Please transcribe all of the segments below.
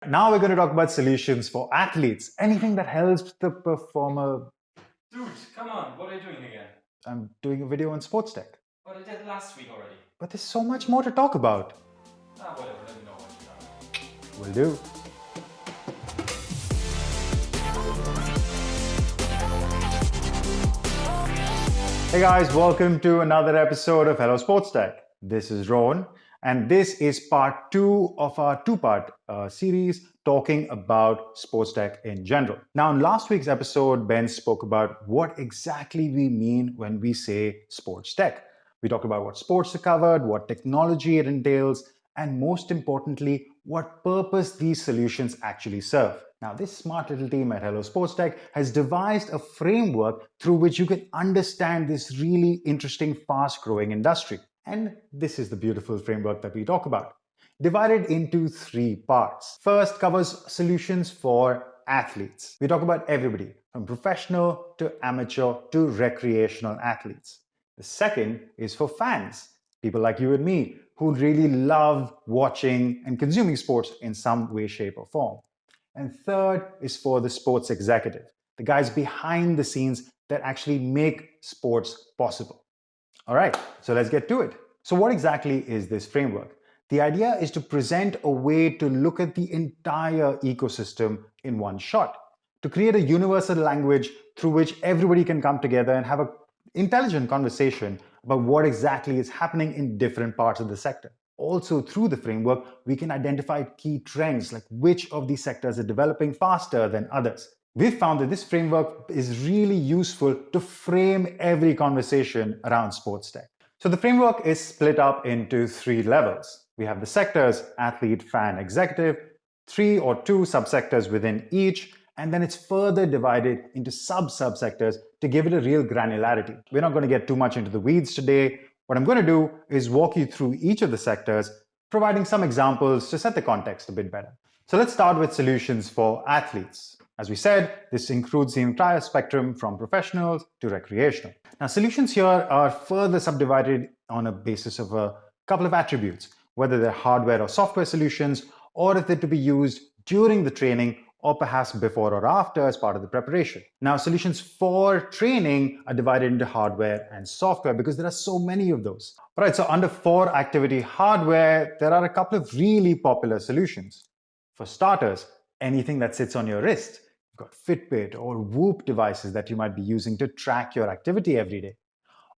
Now we're going to talk about solutions for athletes, anything that helps the performer. Dude, come on, what are you doing again? I'm doing a video on sports tech, But I did last week already. but there's so much more to talk about. Whatever, let me know what you got. Will do. Hey guys, welcome to another episode of Hello SportsTech. This is Rohn, and this is part 2 of our two-part series talking about sports tech in general. Now, in last week's episode, Ben spoke about what exactly we mean when we say sports tech. We talked about what sports are covered, what technology it entails, and most importantly, what purpose these solutions actually serve. Now, this smart little team at Hello SportsTech has devised a framework through which you can understand this really interesting, fast-growing industry. And this is the beautiful framework that we talk about. Divided into 3 parts. First covers solutions for athletes. We talk about everybody, from professional to amateur to recreational athletes. The second is for fans, people like you and me, who really love watching and consuming sports in some way, shape, or form. And third is for the sports executive, the guys behind the scenes that actually make sports possible. All right, so let's get to it. So what exactly is this framework? The idea is to present a way to look at the entire ecosystem in one shot, to create a universal language through which everybody can come together and have an intelligent conversation about what exactly is happening in different parts of the sector. Also, through the framework, we can identify key trends, like which of these sectors are developing faster than others. We've found that this framework is really useful to frame every conversation around sports tech. So the framework is split up into 3 levels. We have the sectors, athlete, fan, executive, 3 or 2 subsectors within each, and then it's further divided into sub-subsectors to give it a real granularity. We're not going to get too much into the weeds today. What I'm going to do is walk you through each of the sectors, providing some examples to set the context a bit better. So let's start with solutions for athletes. As we said, this includes the entire spectrum from professionals to recreational. Now, solutions here are further subdivided on a basis of a couple of attributes, whether they're hardware or software solutions, or if they're to be used during the training or perhaps before or after as part of the preparation. Now, solutions for training are divided into hardware and software because there are so many of those. All right, so under for activity hardware, there are a couple of really popular solutions. For starters, anything that sits on your wrist. You've got Fitbit or Whoop devices that you might be using to track your activity every day.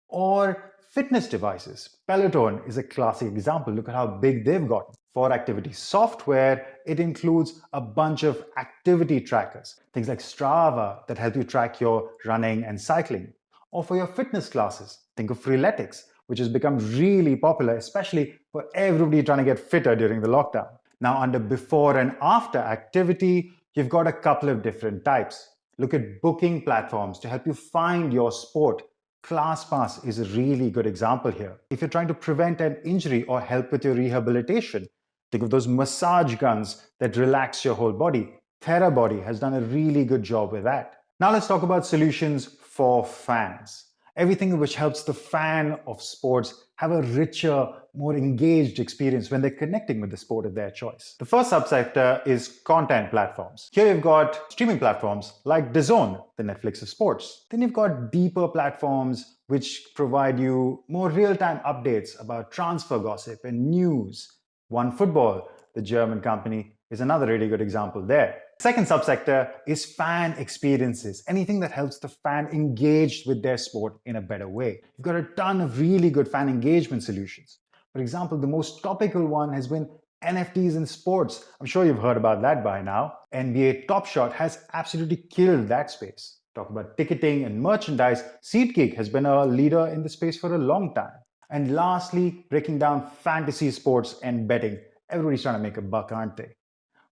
Or fitness devices. Peloton is a classic example. Look at how big they've gotten. For activity software, it includes a bunch of activity trackers, things like Strava that help you track your running and cycling. Or for your fitness classes, think of Freeletics, which has become really popular, especially for everybody trying to get fitter during the lockdown. Now, under before and after activity, you've got a couple of different types. Look at booking platforms to help you find your sport. ClassPass is a really good example here. If you're trying to prevent an injury or help with your rehabilitation, think of those massage guns that relax your whole body. TheraBody has done a really good job with that. Now let's talk about solutions for fans. Everything which helps the fan of sports have a richer, more engaged experience when they're connecting with the sport of their choice. The first subsector is content platforms. Here you've got streaming platforms like DAZN, the Netflix of sports. Then you've got deeper platforms which provide you more real-time updates about transfer gossip and news. OneFootball, the German company, is another really good example there. Second subsector is fan experiences, anything that helps the fan engage with their sport in a better way. You've got a ton of really good fan engagement solutions. For example, the most topical one has been NFTs in sports. I'm sure you've heard about that by now. NBA Top Shot has absolutely killed that space. Talk about ticketing and merchandise, SeatGeek has been a leader in the space for a long time. And lastly, breaking down fantasy sports and betting. Everybody's trying to make a buck, aren't they?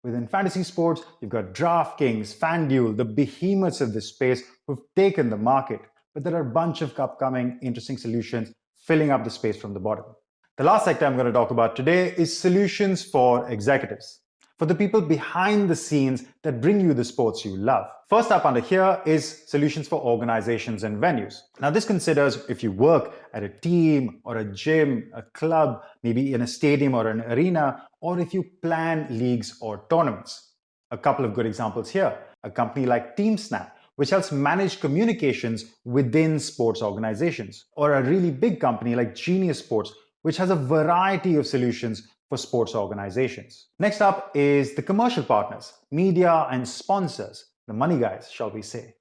Within fantasy sports, you've got DraftKings, FanDuel, the behemoths of this space who've taken the market. But there are a bunch of upcoming interesting solutions filling up the space from the bottom. The last sector I'm going to talk about today is solutions for executives. for the people behind the scenes that bring you the sports you love. First up under here is solutions for organizations and venues. Now this considers if you work at a team or a gym, a club, maybe in a stadium or an arena, or if you plan leagues or tournaments. A couple of good examples here. A company like TeamSnap, which helps manage communications within sports organizations, or a really big company like Genius Sports, which has a variety of solutions for sports organizations. Next up is the commercial partners, media and sponsors, the money guys, shall we say.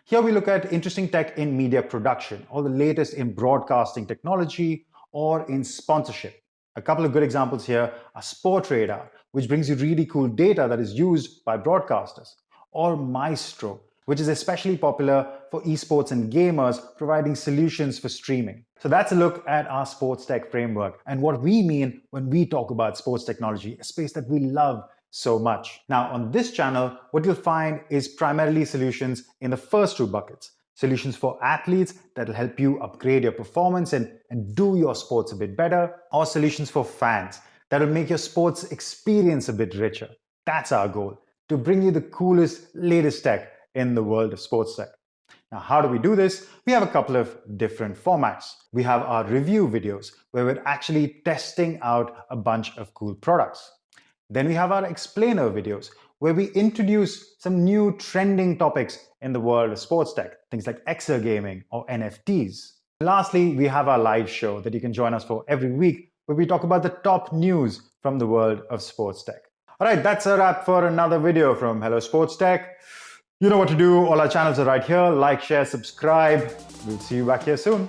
Here we look at interesting tech in media production, or the latest in broadcasting technology or in sponsorship. A couple of good examples here are Sportradar, which brings you really cool data that is used by broadcasters, or Maestro, which is especially popular for esports and gamers, providing solutions for streaming. So that's a look at our sports tech framework and what we mean when we talk about sports technology, a space that we love so much. Now, on this channel, what you'll find is primarily solutions in the first two buckets. Solutions for athletes that'll help you upgrade your performance and do your sports a bit better, or solutions for fans that'll make your sports experience a bit richer. That's our goal, to bring you the coolest, latest tech in the world of sports tech. Now, how do we do this? We have a couple of different formats. We have our review videos, where we're actually testing out a bunch of cool products. Then we have our explainer videos, where we introduce some new trending topics in the world of sports tech, things like exergaming or NFTs. Lastly, we have our live show that you can join us for every week, where we talk about the top news from the world of sports tech. All right, that's a wrap for another video from Hello SportsTech. You know what to do. All our channels are right here. Like, share, subscribe. We'll see you back here soon.